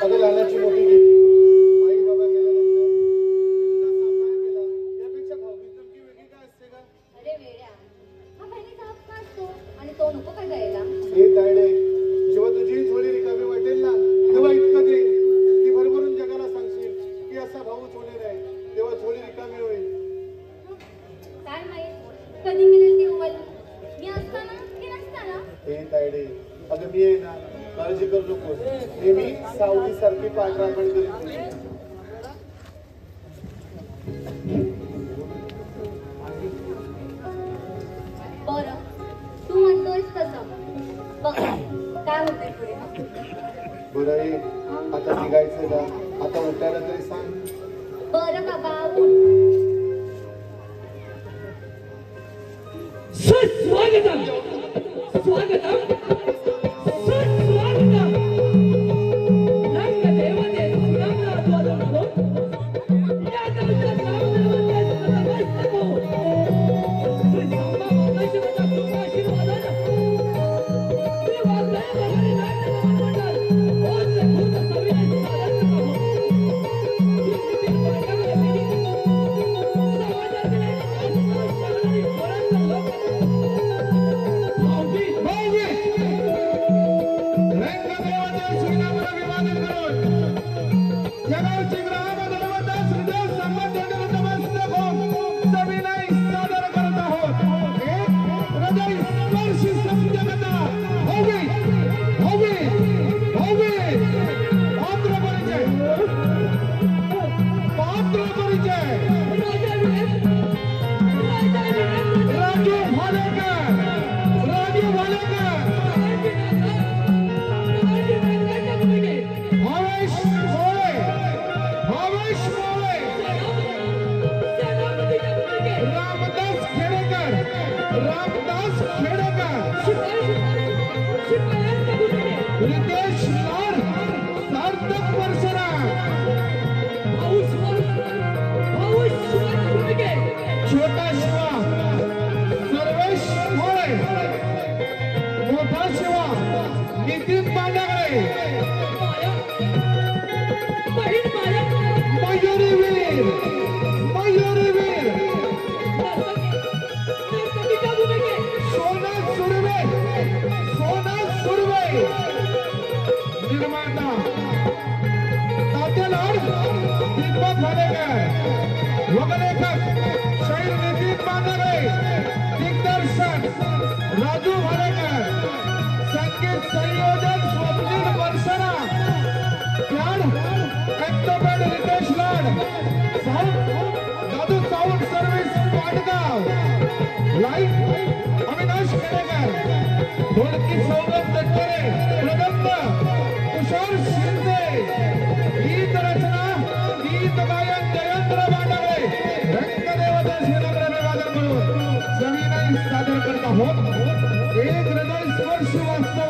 अगं लहानाची मोठी गेली, आई बाबा गेल्यानंतर मी तुझा सांभाळ केला, यापेक्षा भाऊबीज नेमकी वेगळी काय असते का? अरे वेड्या, हा बहिणीचा हक्क असतो आणि तो नको का द्यायला? हे तायडे, जेव्हा तुझी थोडी रिकामी वाटेल ना तेव्हा इतकं दे की भरभरून जगाला सांगशील की असा भाऊ थोडी नाही, तेव्हा थोडी रिकामी होईल. काय माहित कधी मिळेल ती उमल, मी असताना की नसताना? हे तायडे, अगं मी आहे ना, काळजी करू नकोस, नेहमी सावली सारखी पाठराखण करीन. बरं, तू म्हणतोयस तसं. बघ काय होतंय पुढे. बरं आहे, आता निघायचं का? आता उठायला तरी सांग. बरं बाबा उठ. सुस्वागतम स्वागतम सुस्वागतम रंगदेवते सुरंगनाथवदनो यादवच्या ग्रामदेवते नमस्तको श्री संभावनेश्वराचा कृपा आशीर्वादाने श्री वाग्देव भगवान नाट्यमंडळ ओझे भूत सविनय सादर करतो श्री नितीन पांडवे समाजातील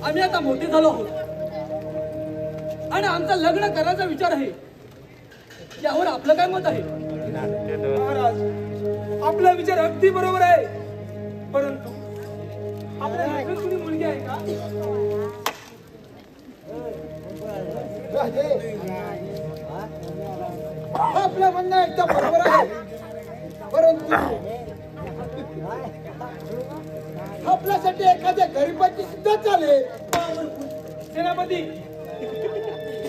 आम्ही आता मोठे झालो आहोत आणि आमचं लग्न करायचा विचार आहे. यावर आपलं काय मत आहे? महाराज, आपला विचार अगदी बरोबर आहे, परंतु आपल्या घरात कोणी मुलगी आहे का? आपलं म्हणणं एकदम बरोबर आहे, परंतु आपल्यासाठी एखाद्या गरीबाची सुद्धा चालेल. सेनापती,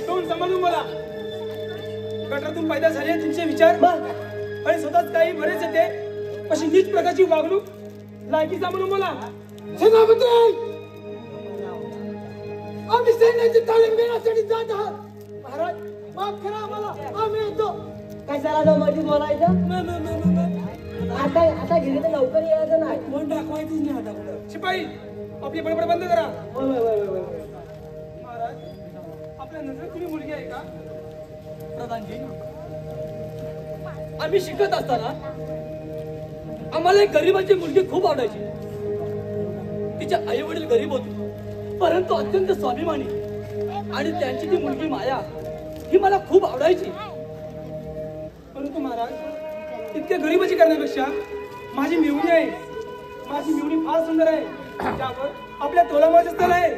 दोन समजून मला. गटातून पैदा झाले तुमचे विचार आणि स्वतःच काही बरेच येते अशी नीच प्रकारची वागणूक लायकीचा म्हणून मला. सेनापती, आम्ही सैन्याची तालीम घेण्यासाठी जात आहात. महाराज माफ करा आम्हाला, आम्ही येतो. कशाला जाऊ मध्ये बोलायचं? आता गेले तर लवकर यायचं नाही. कोण दाखवायचंच नाही आता कुठं. शिपाई आपली बडबड बंद करा. महाराज आपल्या नजरेत कुणी मुलगी आहे का? प्रधानजी, आम्ही शिकत असताना आम्हाला एक गरीबाची मुलगी खूप आवडायची. तिचे आई वडील गरीब होते, परंतु अत्यंत स्वाभिमानी, आणि त्यांची ती मुलगी माया ही मला खूप आवडायची. परंतु महाराज इतक्या गरीबाची करण्यापेक्षा माझी मिवणी आहे, माझी मिवणी फार सुंदर आहे, त्यावर आपल्या तोलामाचं स्थळ आहे.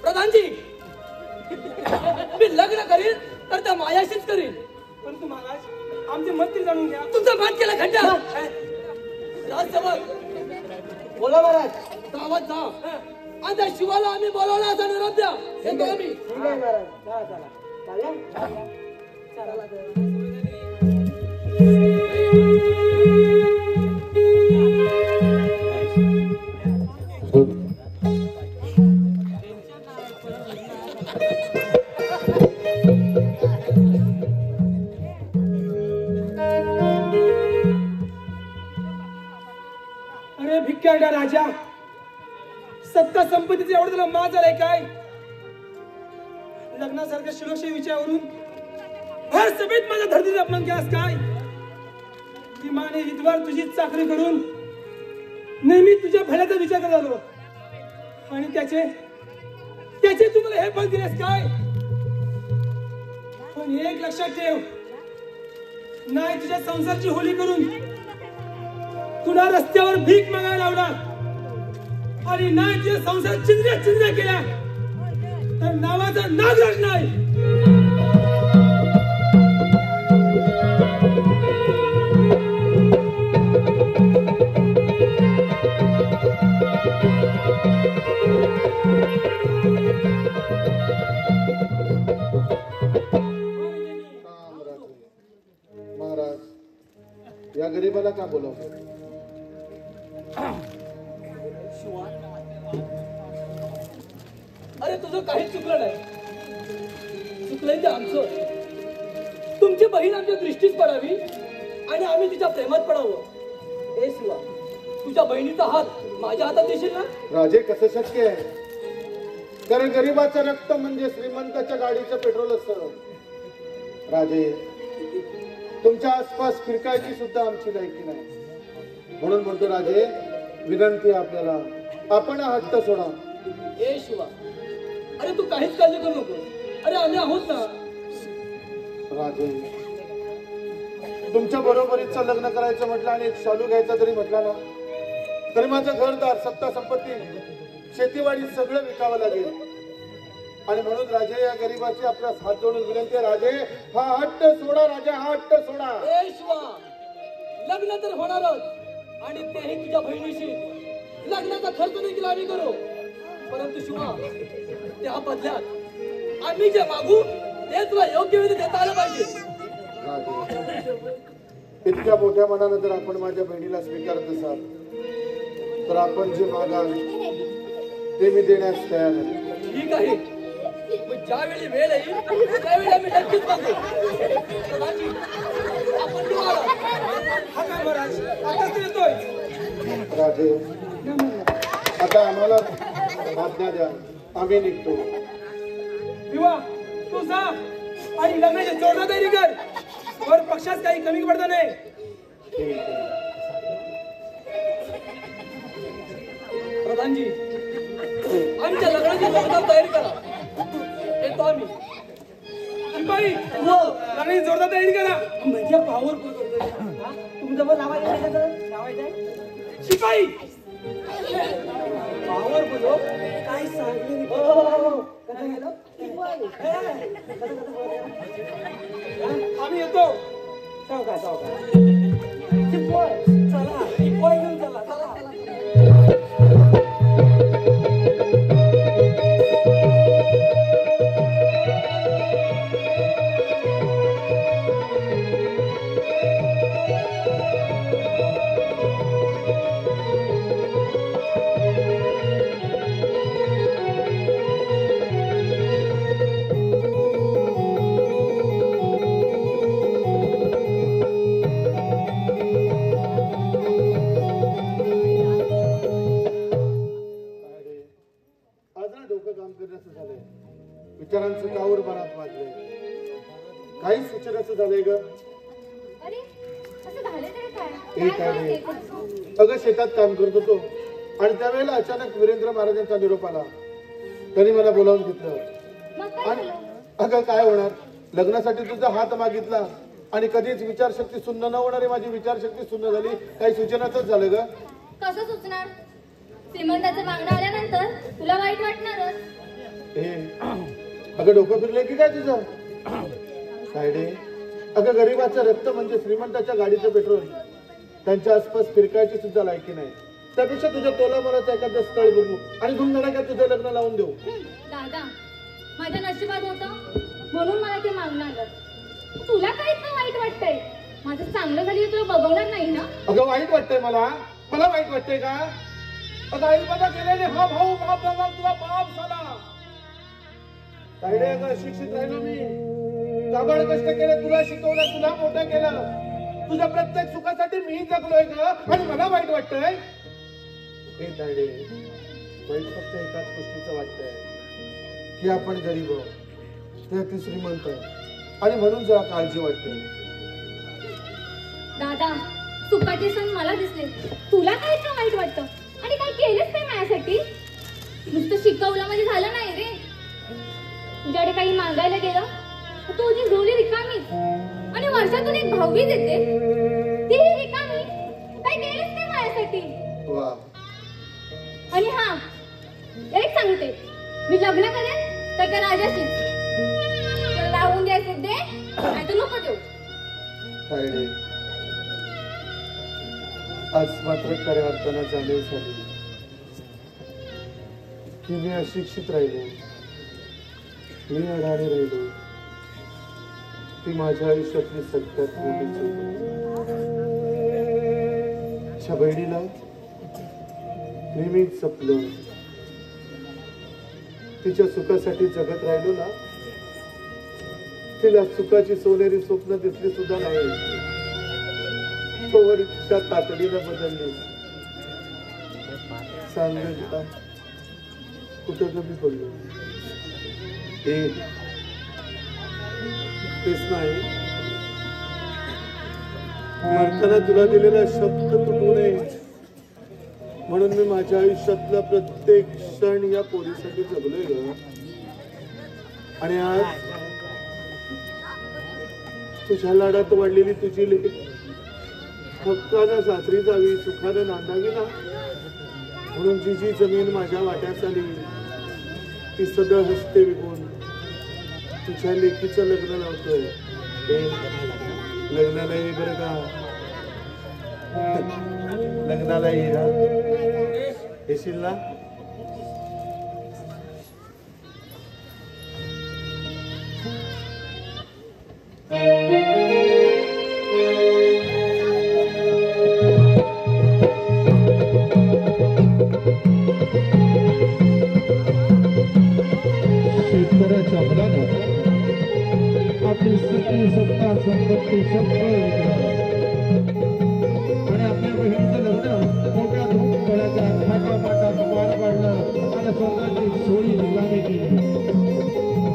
प्रधानजी, मी लग्न करीन तर त्या मायाशीच करीन. परंतु महाराज आमचे मत तरी जाणून घ्या. तुमचा मात केला खंडा. राजसेवक, बोला महाराज. गावात जा आणि त्या शिवाला आम्ही बोलावला असा निरोप द्या. येतो आम्ही. ठीक आहे महाराज. चला चला चालेल. अरे भिक्याडा राजा, सत्ता संपत्तीचे एवढं तुला माज झालाय काय? लग्नासारख्या सुरक्षे विषयावरून हर सभेत माझ्या धर्तीचा अपमान केलास काय? विमाने हितवार तुझी चाकरी करून नेहमी तुझ्या भल्याचा विचार करत आलो, आणि त्याचे तू मला हे फळ दिलेस काय? पण एक लक्षात ठेव, नाही तुझ्या संसारची होली करून तुला रस्त्यावर भीक मागायला लावणार, आणि नाही तुझ्या संसार चिंध्या केल्या तर नावाचा नागराज नाही. महाराज, या गरीबाला का बोलवतो? अरे तुझं काहीच चुकलं नाही. चुकलंय ते आमचं. तुमची बहीण आमच्या दृष्टीस पडावी आणि आम्ही तिच्या प्रेमात पडावं. हे शिवा, तुझ्या बहिणीचा हात माझ्या हातात देशील ना? राजे, कसं शक्य आहे? कारण गरीबाचं रक्त म्हणजे श्रीमंताच्या गाडीचं पेट्रोल असतं. राजे, तुमच्या आसपास फिरकायची सुद्धा आमची लायकी नाही. म्हणून म्हणतो राजे, विनंती आपल्याला, आपण हा हट्ट सोडा. हे शिवा, अरे तू काहीच काळजी करू नको. अरे आम्ही आहोत ना. राजे, तुमच्या बरोबरीचं लग्न करायचं म्हटलं आणि एक शालू घ्यायचा जरी म्हटला ना, तरी माझं घरदार, सत्ता संपत्ती, शेतीवाडी सगळं विकावं लागेल. आणि म्हणून राजे, या गरीबाची आपल्या हात जोडून विनंती आहे. राजे, हा हट्ट सोडा. राजा, हा हट्ट सोडा. हे शिवा, लग्न तर होणारच, आणि तेही तुझ्या बहिणीशी. लग्नाचा खर्च देखील आम्ही करू, परंतु शिवा, त्या बदल्यात आम्ही जे मागू ते तुला योग्य विधी देता आलं पाहिजे. राजे, इतक्या मोठ्या मनानं जर आपण माझ्या बहिणीला स्वीकारत असाल तर आपण जे मागाल ते मी देण्यास तयार आहे. ठीक आहे, मग ज्यावेळी वेळ येईल त्यावेळी आम्ही नक्कीच मागू. प्रधानजी, आपण तुम्हाला हा काय महाराज, आताच तर येतोय. राजे, आता आम्हाला आज्ञा द्या, आम्ही निघतो. विवा, तू जा आणि लग्नाची जोरदार तयारी कर. वर पक्षात काही कमी पडता नाही. ठीक आहे. प्रधानजी, आमच्या लग्नाची जोरदार तयारी करा. येतो आम्ही. शिपाई, लग्नाची जोरदार तयारी करा. म्हणजे पॉवरफुल करतोय. तुमचं पण लावायचं. शिपाई, पॉवरफुल हो. काय सांगितलं? कसं गेलं? आम्ही येतो. चला विचारांचं कावर मनात वाजलंय. काही सूचनाचं झालंय ग? अरे असं झालं तरी काय हे काय काय झालं रे? ते? अगं शेतात काम करत होतो आणि त्यावेळेला अचानक वीरेंद्र महाराजांचा निरोप आला. त्यांनी मला बोलावून घेतलं. मग काय आणि झालं? अगं काय होणार, लग्नासाठी तुझा हात मागितला आणि कधीच विचारशक्ती शून्य न होणारी माझी विचारशक्ती शून्य झाली. काही सूचनाच झालं ग? कसं सुचणार? श्रीमंताचं मागणं आल्यानंतर तुला वाईट वाटणारच. हे अगं डोकं फिरलंय की काय तुझं? सायडे, अगं गरीबाचं रक्त म्हणजे श्रीमंताच्या गाडीचं पेट्रोल. त्यांच्या आसपास फिरकायची सुद्धा लायकी नाही. त्यापेक्षा तुझ्या तोला मनाचं एखादं स्थळ बघू आणि धुमधडाक्यात तुझं लग्न लावून देऊ. दादा माझ्या नशिबात होतं म्हणून मला ते मागणं आलं. तुला काय इतकं वाईट वाटतंय? माझं चांगलं झाली तुला बघवणार नाही ना? अगं वाईट वाटतंय मला वाईट वाटतंय का? अगं आई बाबा गेलेले, हा भाऊ बाप झाला, तुला बाप झाला. सायडे, अगं अशिक्षित राहिलो मी. काबाड कष्ट केलं, तुला शिकवलं, तुला मोठं केलं. तुझ्या प्रत्येक सुखासाठी मी जगलोय ग आणि मला वाईट वाटतंय? हे तायडे, वाईट फक्त एकाच गोष्टीचं वाटतंय की आपण गरीब आहोत, ते अति श्रीमंत आणि म्हणून जरा काळजी वाटते. दादा सुखाचे सण मला दिसले, तुला काय इतकं वाईट वाटतं? आणि काय केलंच काय माझ्यासाठी? नुसतं शिकवलं म्हणजे झालं नाही रे. तुझ्याकडे काही मागायला गेलं तर तुझी झोली रिकामीच आणि वर्षातून एक भाऊबीज येते तीही रिकामी. काय केलंच काय माझ्यासाठी? वा, आणि हा एक सांगते, मी लग्न करेन तर त्या राजाशीच. तुला लावून द्यायचं दे नाही तर नको देऊ. तायडे, आज मात्र खऱ्या अर्थानं जाणीव झाली की मी अशिक्षित राहिलो, मी अडाणी राहिलो. ती माझ्या आयुष्यातली सगळ्यात मोठी चूक. तिच्या बहिणीला नेहमीच जपलं, तिच्या सुखासाठी जगत राहिलो ना. तिला सुखाची सोनेरी स्वप्न दिसली सुद्धा नाही. तोवर इतक्या तातडीनं बदलली. सांगेल का कुठं कमी पडलो? तेच नाही, मरताना तुला दिलेला शब्द तुटू नये म्हणून मी माझ्या आयुष्यातला प्रत्येक क्षण या पोरीसाठी जगलोय ग. आणि आज तुझ्या लाडात वाढलेली तुझी लेक हक्कानं सासरी जावी, सुखानं नांदावी ना, म्हणून जी जी जमीन माझ्या वाट्यात आली ती सदळ हस्ते विकून तुझ्या लेकीचं लग्न लावतोय. लग्नाला ये बरं का, लग्नाला ये ना, येशील ना? शेतकऱ्याच्या मुलानं आपली सगळी सत्ता संपत्ती सगळं आणि आपल्या बहिणीचं लग्न मोठ्या धूमधडाक्यात थाटामाटात पार पाडलं आणि स्वर्गाची सोळी निघाली केली.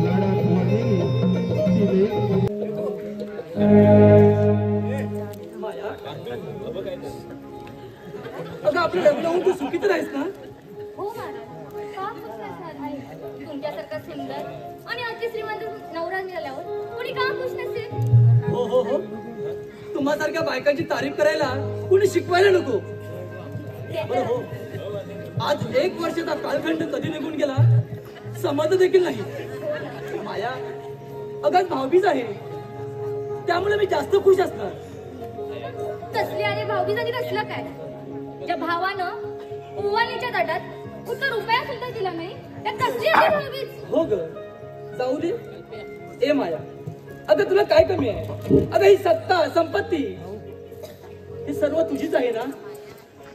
लाडात वाढलेली ती लेक माया, अगं आपलं लग्न होऊन तू सुखीच राहीस ना? हो महाराज, का खुश नसणार नाही? तुमच्यासारखा सुंदर आणि अति श्रीमंत नवरा मिळाल्यावर कोणी का खुश नसेल? हो हो हो, तुम्हासारख्या बायकांची तारीफ करायला कुणी शिकवायला नको. बरं हो, आज 1 वर्षाचा कालखंड कधी निघून गेला समजत देखील नाही. माया, अगं आज भाऊबीज आहे त्यामुळे मी जास्त खुश असणार. कसली आणि भाऊबीज आणि कसलं काय? ज्या भावानं ओवाळणीच्या ताटात कुठं रुपया सुद्धा दिला नाही त्या कसली आणि भाऊबीज? हो ग, जाऊ दे. ए माया, अगं तुला काय कमी आहे? अगं ही सत्ता संपत्ती ही सर्व तुझीच आहे ना?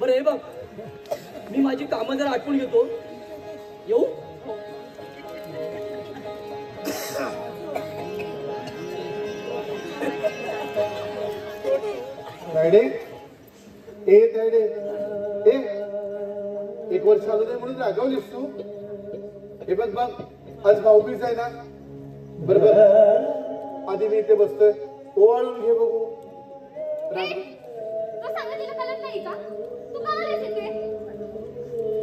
बरं हे बघ, मी माझी कामं जरा आटपून घेतो. येऊ? तायडे, ए तायडे, ए 1 वर्ष आलं नाही म्हणून रागवलीस तू? हे बघ बघ, आज भाऊबीज आहे ना, बरोबर आधी मी इथे बसतोय ओवाळून घे बघू. तो सांगितलेलं कळत नाही का? तू का आलीस इथे?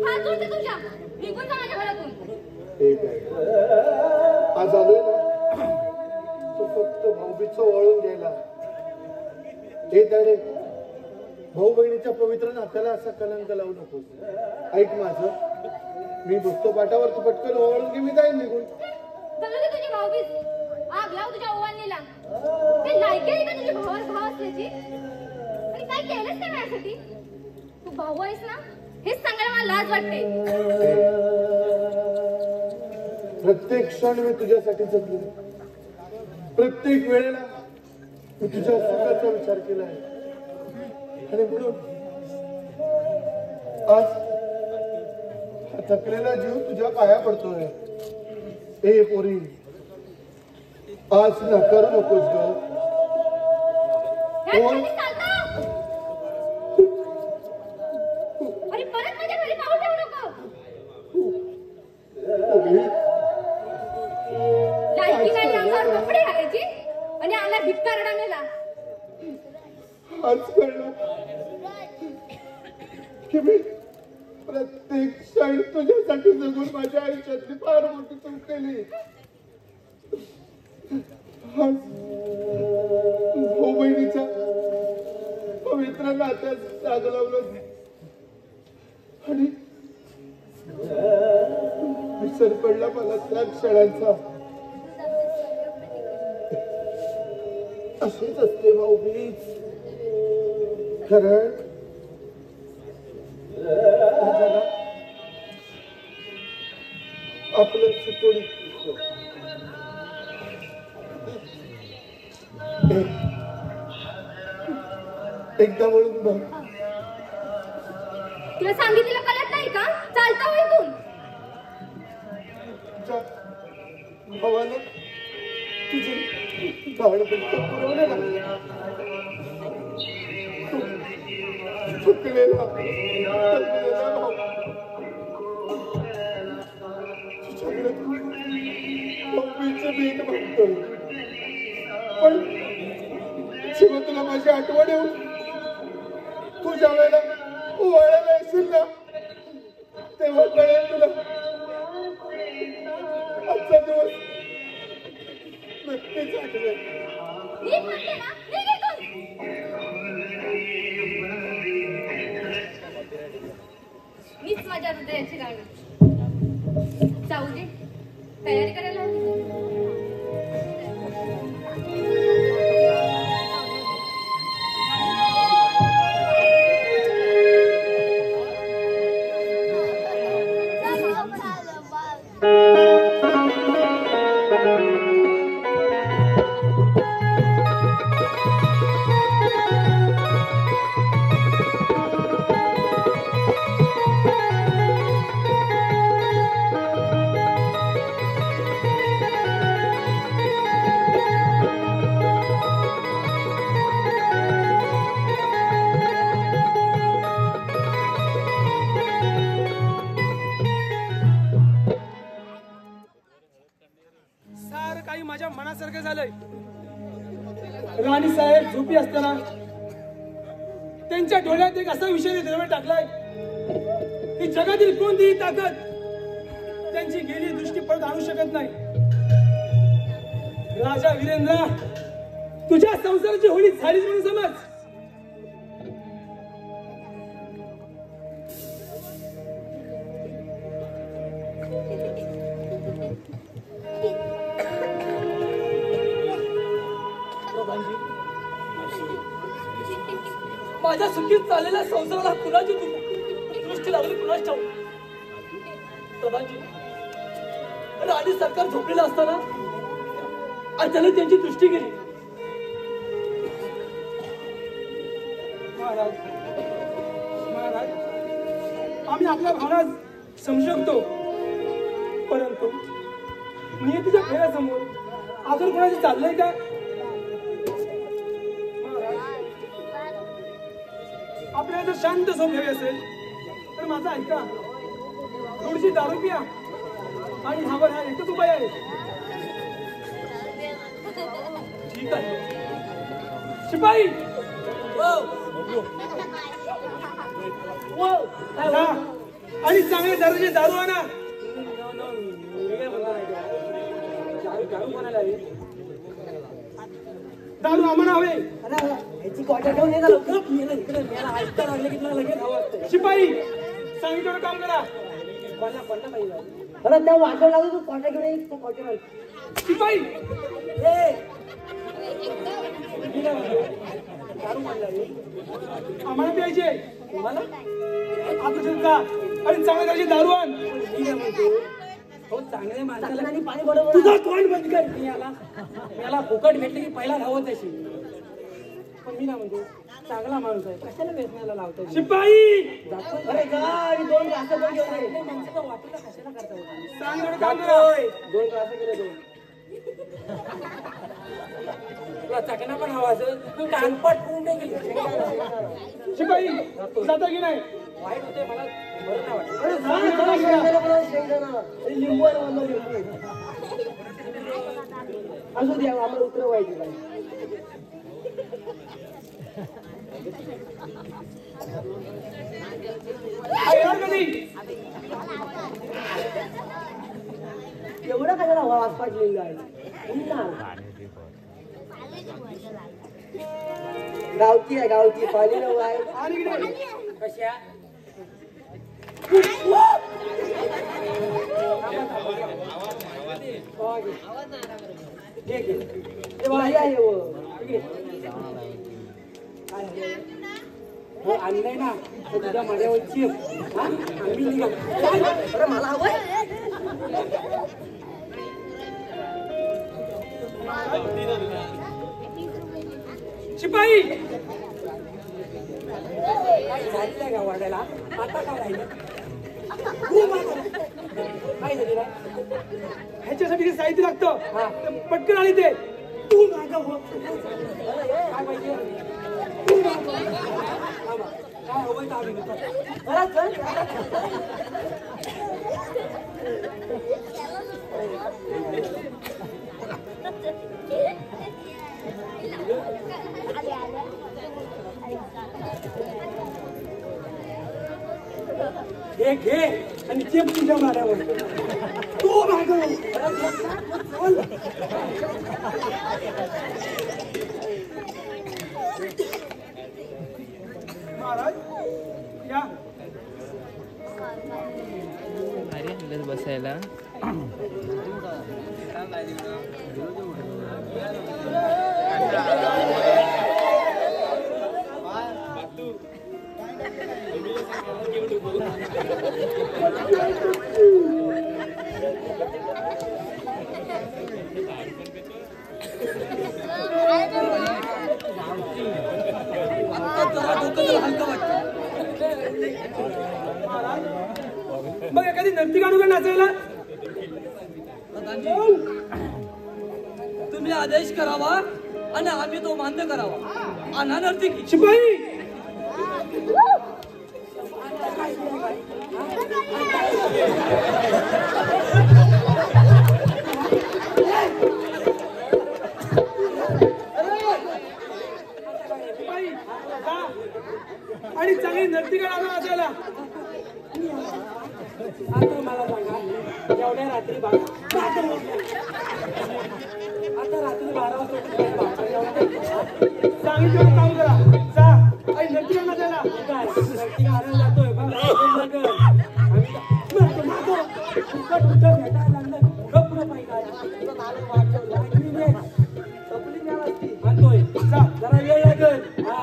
हात जोडते तुझ्या, निघून जा माझ्या घरातून. ठीक आहे आज आलोय ना तू फक्त भाऊबीजचं ओवाळून घ्यायला. हे त्याने भाऊ बहिणीच्या पवित्र नात्याला असा कलंक लावू नकोस. ऐक माझं मी बसतो पाठावर तू पटकन ओवाळून घे मी जाईन निघून. चालू दे तुझी भाऊबीज. आग लाव तुझ्या ओवाळणीला. ते लायकी आहे का तुझी भावावर भाव असल्याची? आणि काय केलंस ते माझ्यासाठी? तू भाऊ आहेस ना हेच सांगायला मला लाज वाटते. प्रत्येक क्षण मी तुझ्यासाठी जगलो. प्रत्येक वेळेला मी तुझ्या सुखाचा विचार केला आहे आणि म्हणून आज हा थकलेला जीव तुझ्या पाया पडतोय. ए पोरी आज नाकारू नकोस ग. ह्यासाठी चालतं? अरे परत माझ्या घरी पाऊल ठेवू नको. लायकी नाही अंगावर कपडे घालायची आणि आला भिक्कार रडायला. आज कळलं की मी प्रत्येक क्षण तुझ्यासाठी जगून माझ्या आयुष्यातली फार मोठी चूक केली. आज भाऊ बहिणीच्या पवित्र नात्यात जाग लावलं आणि विसर पडला मला त्या क्षणांचा. अशीच असते भाऊबीज. खरं आपलं चितोडी एकदा वळून बघ. तुला सांगितलेलं कळत नाही का? चालता हो इथून. तुझ्या भावानं तुझं बाळपण पुरवलं ना. थकलेला भाऊ तुझ्याकडे भाऊबीजचं भेट मागतोय पण जेव्हा तुला माझी आठवण येऊन तू ज्या वेळेला ओवाळायला येशील ना तेव्हा कळेल तुला आजचा दिवस नक्कीच आठवेल. नीट म्हणते ना, नीट इथून. मीच माझ्या हृदयाची राणी. जाऊ दे तयारी करायला हवी. माझ्या मनासारखं झालंय. राणी साहेब झोपी असताना त्यांच्या डोळ्यात एक असा विषय द्रव्य टाकलाय की जगातील कोणतीही ताकद त्यांची गेली दृष्टी परत आणू शकत नाही. राजा वीरेंद्र तुझ्या संसाराची होळी झालीच म्हणून समज. माझ्या सुखीत चाललेल्या संसाराला कुणाची दृष्टी लागली कुणाच ठाऊक. प्रधानजी राणी सरकार झोपलेलं असताना अचानक त्यांची दृष्टी गेली. महाराज महाराज आम्ही आपल्या भावना समजू शकतो परंतु नियतीच्या फेऱ्यासमोर अजून कोणाचं चाललंय का? आपल्याला जर शांत झोप घ्यावी असेल तर माझा ऐका. थोडीशी दारू पिया आणि ह्यावर हा एकच उपाय आहे. ठीक आहे. शिपाई जा आणि चांगले दर्जाचे दारू आणा. दारू आम्हाला हवे. ह्याची क्वार्टर घेऊन ये ना लवकर. इकडे मेला ऐकता लागले की तुला लगेच हवं असतं. शिपाई सांगितलं काम करा. पडला पाहिजे. अरे त्या वाटव लागू तू क्वार्टर घेऊन ये. तो क्वार्टर आण. शिपाई दारू मांडला रे. आम्हाला प्यायचे. तुम्हाला आता जा आणि चांगले दर्जाचे दारू आण. ठीक आहे म्हणतो. हो चांगल्या माणसाला आणि पाणी बरोबर. तुझा तोंड बंद कर. मला फुकट भेटले की पहिला धावत अशी. पण मी ना म्हणतो चांगला माणूस आहे. कशाला व्यसनाला लावतो. शिपाई अरे जा आणि 2 ग्लास पण घेऊन ये. माणसाचा वाटला कशाला करता होता. सांगितलं काम करा. 2 ग्लास केले 2. तुला चकना पण हवा असं तू कानपट होऊन नाही गेली. शिपाई जाता की नाही. वाईट होते मला बरं नाही वाटत. लिंबू असू द्या आम्हाला उतरवायची नाही. एवढं कशाला वास पाटलेलं आहे. गावठी आहे गावठी पाणी नव आहे. कशा आणलंय ना तुझ्या माझ्यावरची आम्ही निघा. अरे मला हवंय. शिपाई झालेलं का वाढायला आता काय राहिलं. काय झालेलं ह्याच्यासाठी जे साहित्य लागतं ते पटकन आणि ते तू मागं हो. काय पाहिजे तू मागं. काय हवंय तर आम्ही घेतो. बरं चल. घे घे आणि चेप तुझ्या माऱ्यावर. तू मागं हो. महाराज या. बसायला मग एखादी नर्ती काढू का नाचायला. तुम्ही आदेश करावा आणि आम्ही तो मान्य करावा. आणा नर्तिकी. शिपाई आणि चांगली नर्ती काढा नाचायला. आता मला सांगा एवढ्या रात्री आता रात्री 12 वाजता सांगितलं काम करा. जा आणि नर्ती काढा नाचायला. नर्ती आणायला जातोय भेटायला लागलं गप्प पाहिजे. म्हणतोय जरा वेळ लागेल. हा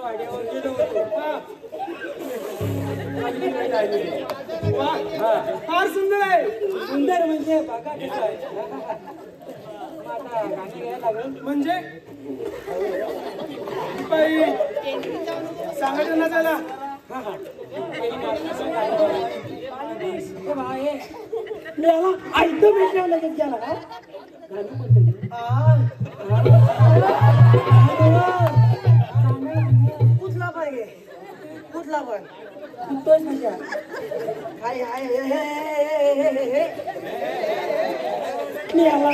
वाड्यावर गेलो होतो. माझी वेळ लागली. फार सुंदर आहे. सुंदर म्हणजे बघा कसं आहे. आता गाणी घ्यायला लागेल म्हणजे बाई सांगायचं ना त्याला. मी याला ऐकतो भेटल्या लगेच गेला का गाणं म्हणतो. कुठला पाहिजे कुठला पण तोच म्हणजे हाय हाय हे, हे, हे, हे, हे, मी याला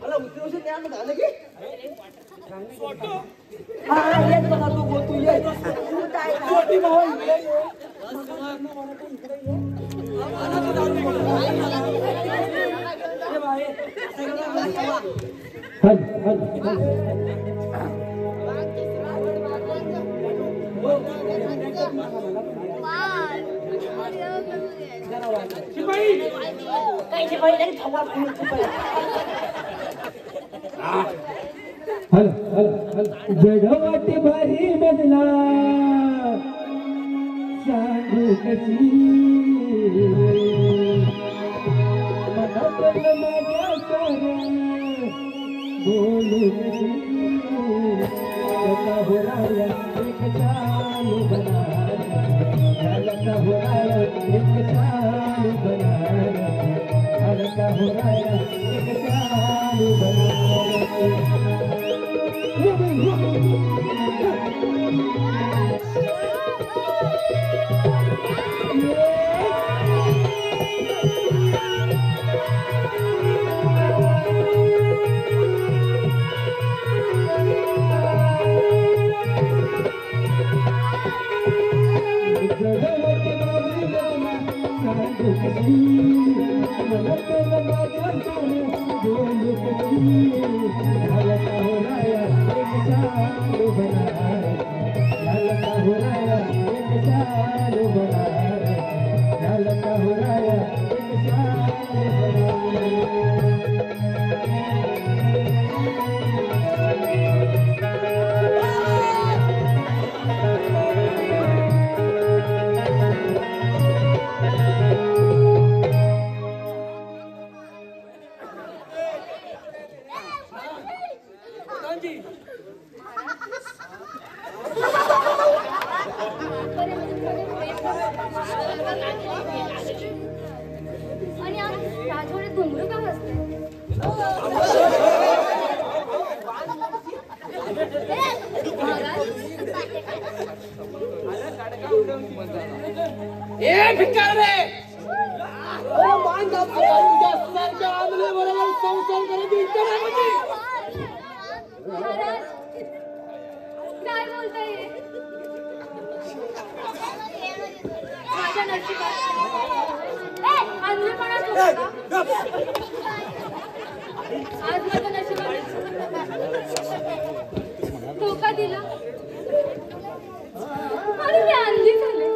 मला उतरवशील त्या झालं की हा येत बघा तू गो तू ये तू काय छोटी भाऊ इकडे ये. ये बाई. कायची बाई नाही थवा जडवाटी भारी बदला सांगू कशी मनातलं माझ्या साऱ्या बोलू कशी लता होराया एक चालू बनार लता होराया एक चालू बनार लता होराया एक चालू बनार आणि आज राजवाड्यात घुंगरू का बसले? ए भिकारे ओ मान दाब सारख्या आंधळे बरोबर संसार करायची इच्छा नाही माझी. महाराज काय बोलताय हे? माझ्या नशिबात आंधळेपणा होता का? आज माझ्या नशिबात धोका दिला आणि मी अंधी झाले.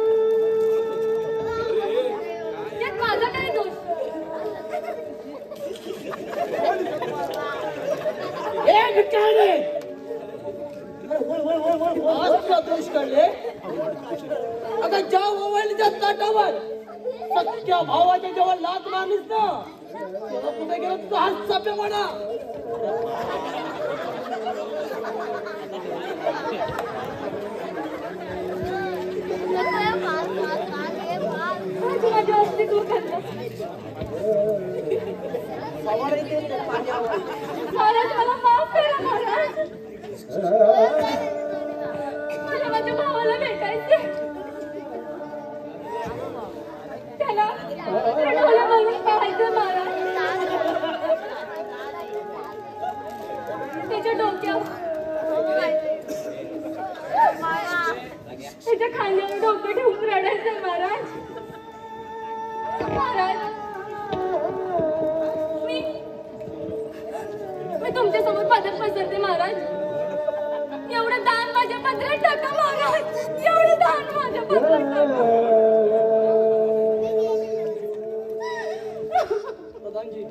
यात माझा काय दोष? ए भिकारे आज दोष काढले. आता ज्या मोबाईलच्या ताटावर सख्या भावाच्या जेव्हा लात मारलीस ना तेव्हा कुठे गेला तुझा हात सापे म्हणा. माझ्या अस्तित्व खाल्लं. महाराज मला माफ करा महाराज. मला माझ्या भावाला भेटायचे. त्याला रडवलं म्हणून पाहायचं महाराज. त्याच्या डोक्यावर त्याच्या खांद्यावर डोकं ठेवून रडायचं महाराज. महाराज मी तुमच्या समोर पदर पसरते महाराज. एवढं दान माझ्या पदरात टाका महाराज. एवढं दान माझ्या पदरात टाका. प्रधानजी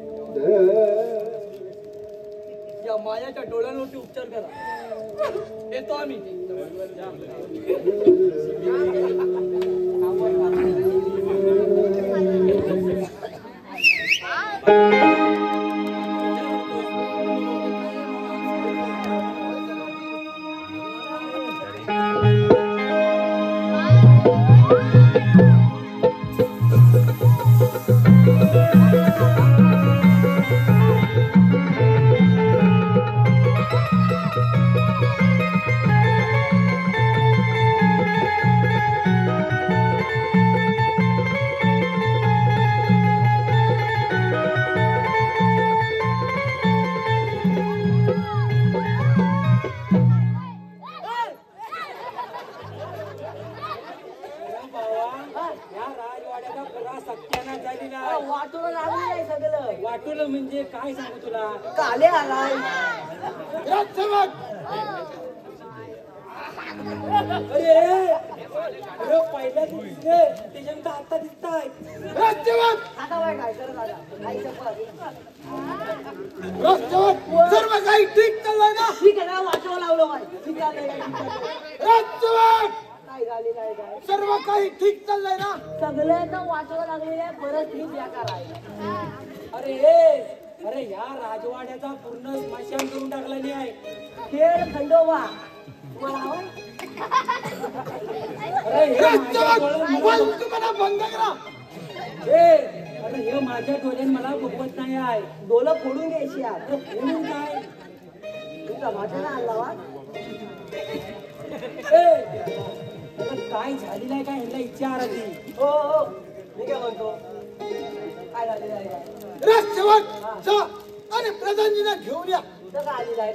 या मायाच्या डोळ्यांवरती उपचार करा. येतो आम्ही. वाटोलं म्हणजे काय सांगू तुला. काले आलाय अरे अरे पहिल्या दिसले त्याच्यानंतर आता दिसताय. आता बाय काय करत आला काही चप्पल सर्व काही ठीक चाललंय ना? ठीक आहे ना वाटवा लावलं बाय ठीक आहे काय झाली काय काय सर्व काही ठीक चाललंय ना? सगळं तर वाटवा लागलेल्या परिस्थिती बेकार आहे. अरे या राजवाड्याचा पूर्ण स्मशान करून टाकला नाही आहे. खेळ खंडोबा अरे हे माझ्या डोळ्यात मला- तुम्हाला बंद करा. अरे हे माझ्या डोळ्यात मला बघवत नाही आहे. डोलं फोडून घ्यायची यार म्हणून काय तुझा माझा ना आणला वा आता काय झालेलं आहे काय ह्याला इच्छा आली. हो हो मी काय म्हणतो काय झालेलं आहे राजसेवक जा आणि प्रधानजीला घेऊन या. तर काय आलेलं आहे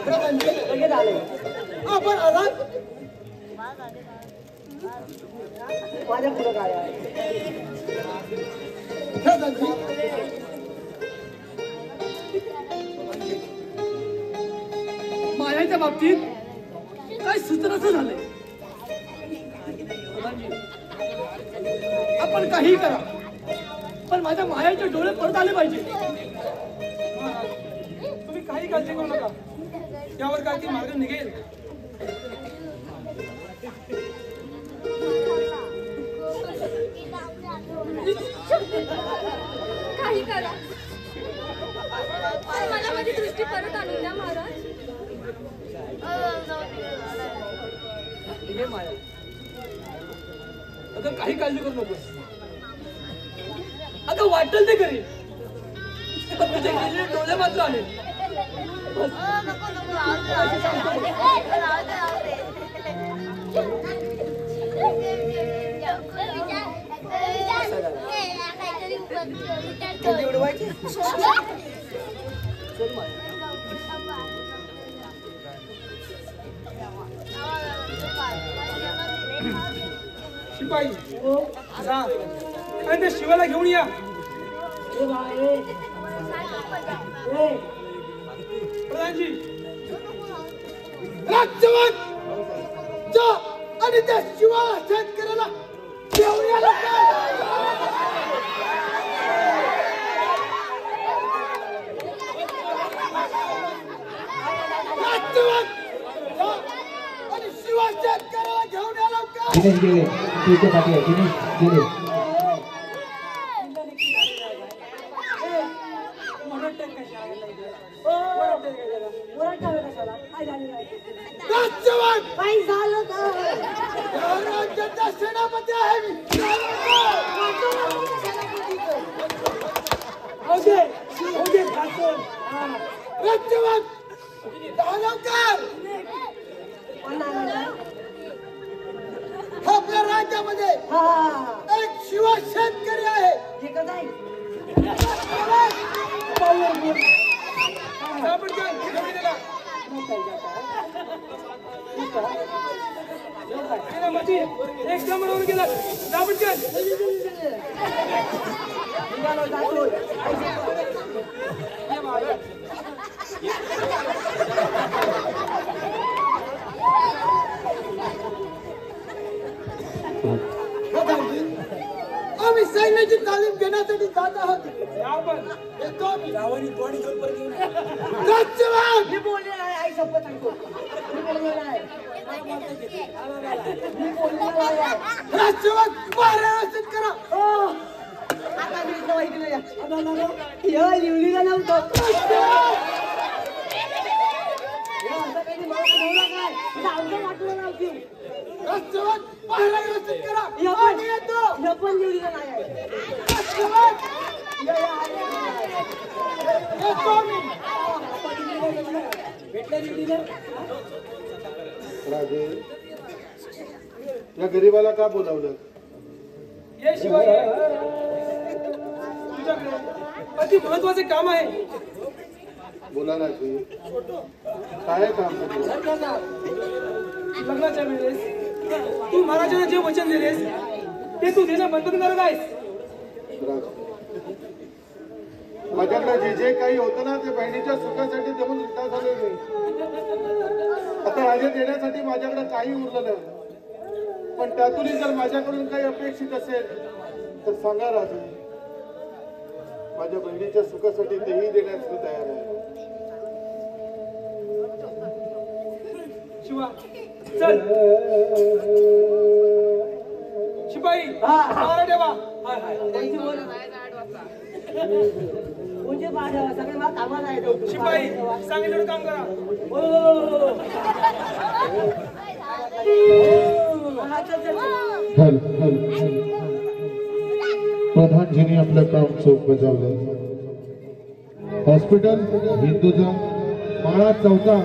प्रधानजी लगेच आले आपण आलात. माझ्या पुढं काय आहे प्रधानजी मायाच्या बाबतीत काय सुचनाचं झालंय. आपण काही करा पण माझ्या मायाचे डोळे परत आले पाहिजे. तुम्ही काही काळजी करू नका. त्यावर काय ती मार्ग निघेल. काही करा मला माझी दृष्टी परत आणून द्या महाराज. हे माया अगं काही काळजी करू नकोस. अगं वाटेल ते करी. तुझे गेलेले डोळे मात्र आले. उडवायची शिपाई जा आणि त्या शिवाला घेऊन या. प्रधानजी राजसेवक जा आणि त्या शिवा शेतकऱ्याला घेऊन या राजसेवक जा आणि शिवा शेतकऱ्याला घेऊन या लवकर. दिनेश गेले तुझे पाठी दिनेश गेले. राजसेवक काय झालं का या राज्याचा सेनापती आहे मी. राजसेवक जा लवकर. आपल्या राज्यामध्ये हा एक शिवा शेतकरी आहे. हे का नाही जा पटकन, घेऊन ये त्याला. गेला मधी, एक जमावून गेला. जा पटकन. निघालो जातो आम्ही सैन्य वागण्याची तालीम घेण्यासाठी जात आहोत. या पण येतो मी. गावानी तोंड घेऊन परत येऊन धन्यवाद. मी बोललेला आहे, आई शपथ सांगतो. मी बोललेला आहे. मी बोललेला आहे. राष्ट्रवाद महाराष्ट्रात करा. हो. आता मी इथं ऐकलं या. या लिवलीला नव्हतं. या असं काही मला बनवलं काय? लावलं वाटलं नव्हती. राष्ट्रवाद महाराष्ट्रात करा. या पण आम्ही येतो. या पण लिवलीला नाही आहे. राष्ट्रवाद या या आहे. येतो मी. भेटलं निवडीला राजे, या गरीबाला का बोलावलं? ये शिवाय तुझ्याकडे अति महत्वाचे काम आहे. बोला राजे, काय काम करतो? लग्नाच्या वेळेस तू महाराजांना जे वचन दिलेस ते तू देणं बंद करणार आहेस. राजे, माझ्याकडे जे जे काही होतं ना ते बहिणीच्या सुखासाठी देऊन रिटा झाले नाही. आता राजे देण्यासाठी माझ्याकडे काही उरलं नाही. पण त्यातूनही जर माझ्याकडून काही अपेक्षित असेल तर सांगा राजे. माझ्या बहिणीच्या सुखासाठी तेही देण्यास मी तयार आहे. शिवा चल. शिपाई मारा देवा. हाय हाय त्यांची बोल. कोणते पाहा सगळे मला कामाला आहे. शिपाई सांगितलं काम करा. हा, चल, चल, चल. हल हल प्रधानजींनी आपलं काम चोख बजावलं. हॉस्पिटल हिंदुजा माळा चौथा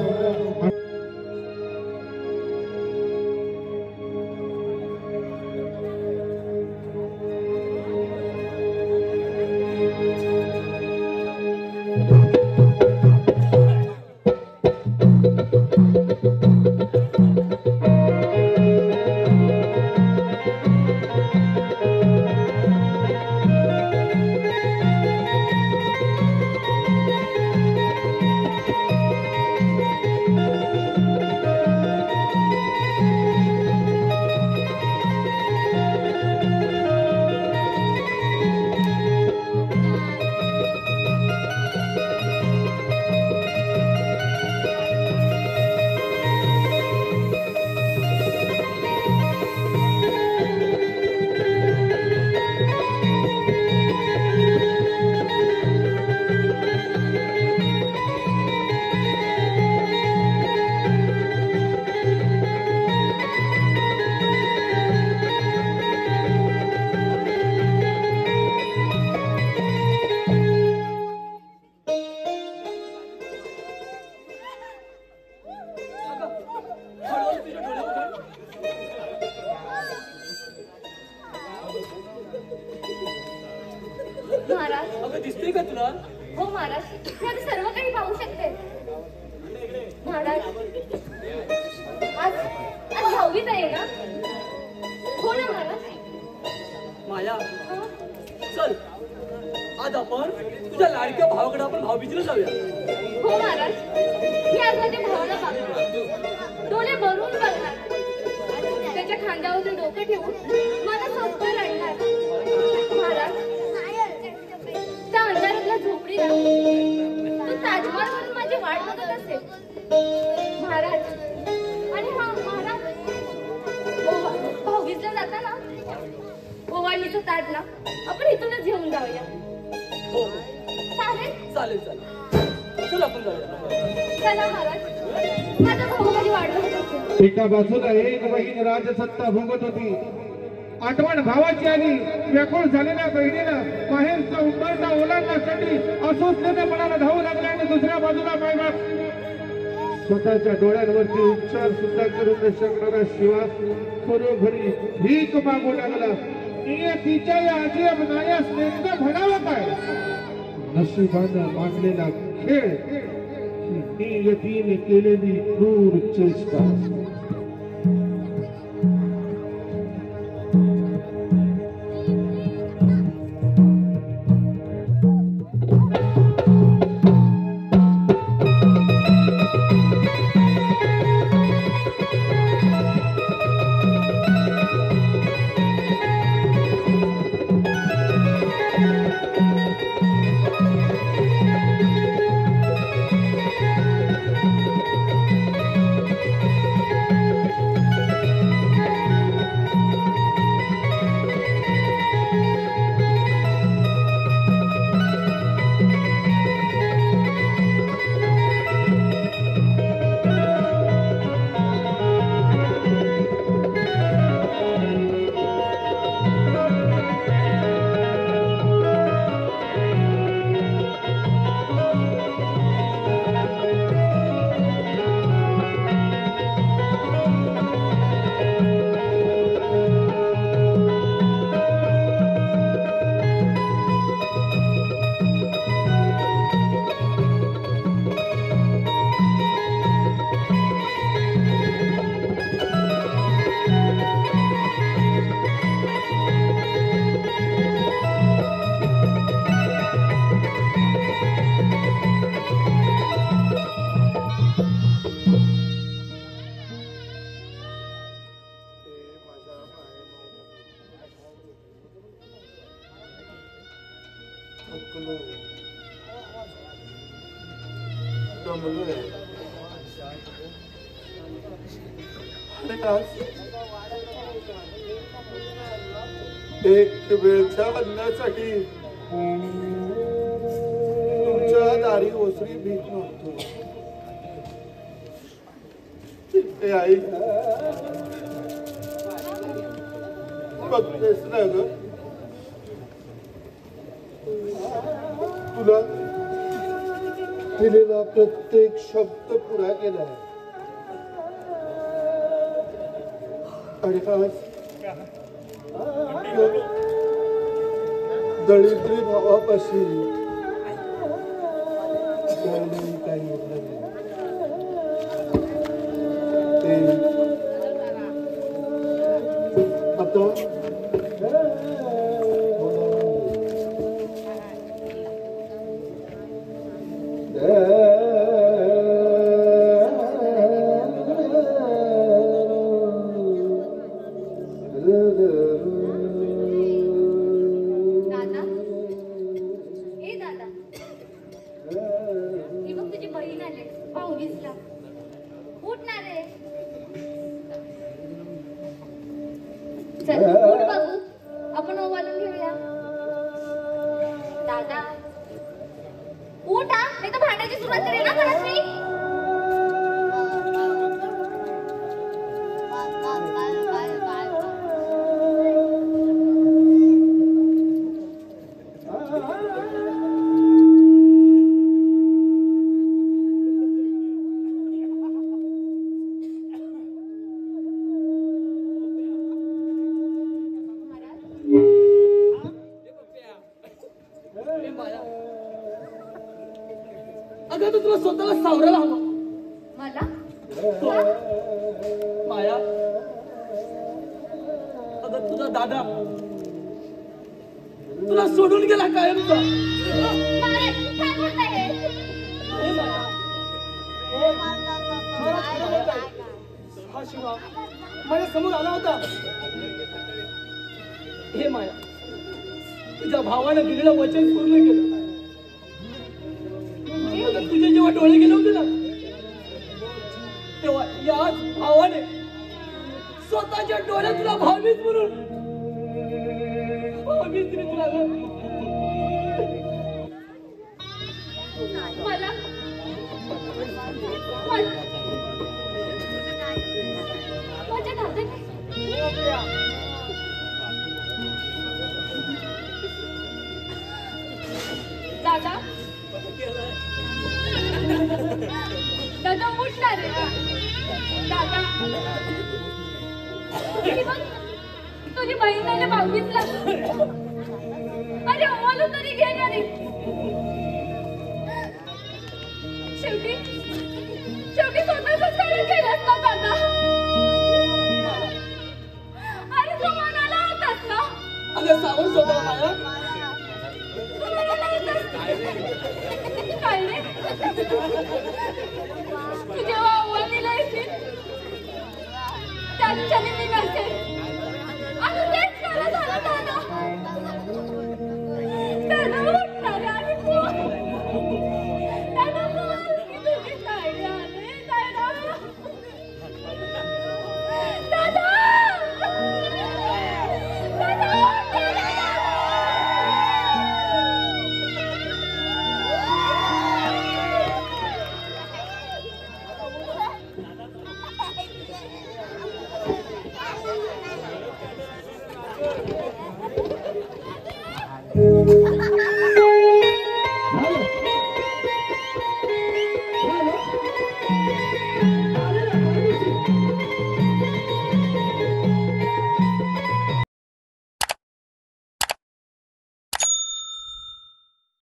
महाराज, अगं दिसतंय का तुला? हो महाराज, मी आता सर्व काही पाहू शकते. महाराज, आज आज 10वीच आहे ना? हो ना महाराज? माया हो. चल आज आपण तुझ्या लाडक्या भावाकडे आपण भाऊबीजेला जाऊया. हो महाराज, मी आज माझ्या भावाला बघणार, डोळे भरून बघणार, त्याच्या खांद्यावरून डोकं ठेवून मला सोबत रडणार. महाराज, त्या अंधारातल्या झोपडीला तो ताजमहलवरून माझी वाट बघत असेल. महाराज, आणि हा महाराज, भाऊबीजला जाताना ओवाळणीचं ताट ना आपण इथूनच घेऊन जाऊया. हो चालेल? चालेल चालेल चल आपण जाऊया. चला महाराज, माझा भाऊ माझी वाट बघत असेल. एका बाजूला एक बहीण राजसत्ता भोगत होती. आठवण भावाची आली. व्याकुळ झालेल्या बहिणीनं बाहेरचा उंबरठा ओलांडण्यासाठी अस्वस्थतेने मनाला धावू लागले आणि दुसऱ्या बाजूला मायबाप स्वतःच्या डोळ्यांवरती उपचार सुद्धा करू न शकणारा शिवा घरोघरी भीक मागू लागला. नियतीच्या या अजब नायास नेमकं म्हणावं काय? नशिबानं मांडलेला खेळ, नियतीने केलेली क्रूर चेष्टा. जमलोय. आणि आज एक वेळच्या अन्नासाठी तुमच्या दारी ओसरी भीत नव्हतो. ए आई, बघतेस ना ग, तुला दिलेला प्रत्येक शब्द पुरा केलाय. आणि आज दळिद्री भावापाशी काही नाही. ते आता दादा, ए दादा, ही बघ तुझी बहीण आले पाहुणीसला. उठ ना रे. चल उठ बघू, आपण ओवाळून घेऊया. दादा उठ हा, नाही तर भांडायची सुरुवात करेल ना परत मी. अगं तू तुला स्वतःला सावरायला हवं. मला माया, अगं तुझा दादा तुला सोडून गेला कायमचा. मारे, काय बोलताय हे? हे माया, मला खरं बोलताय. हा शिवा माझ्या समोर आला होता. हे माया, तुझ्या भावाने दिलेलं वचन पूर्ण केलं. आता तुझे जेव्हा डोळे गेले होते ना, तेव्हा याच भावाने स्वतःच्या डोळ्यात तुला भावीच म्हणून भावीच रे तुला ग. मला माझ्या दादा, दादा उठणार रे. दादा, ही बघ तुझी बहीण आले भाऊबीजला. अरे ओवाळू तरी घे ना रे. शेवटी स्वतःच कारण केलंस ना दादा. अरे तू मनाला होतास ना. अगं सावण स्वतः माया. काय रे, तू जेव्हा ओवाळणीला येशील त्या क्षणी मी नसेल. आणि तेच खरं झालं दादा. दादा उठणार आणि बोल. दादा बोल, मी तुझी ताईडी आले. दादा, दादा, दादा.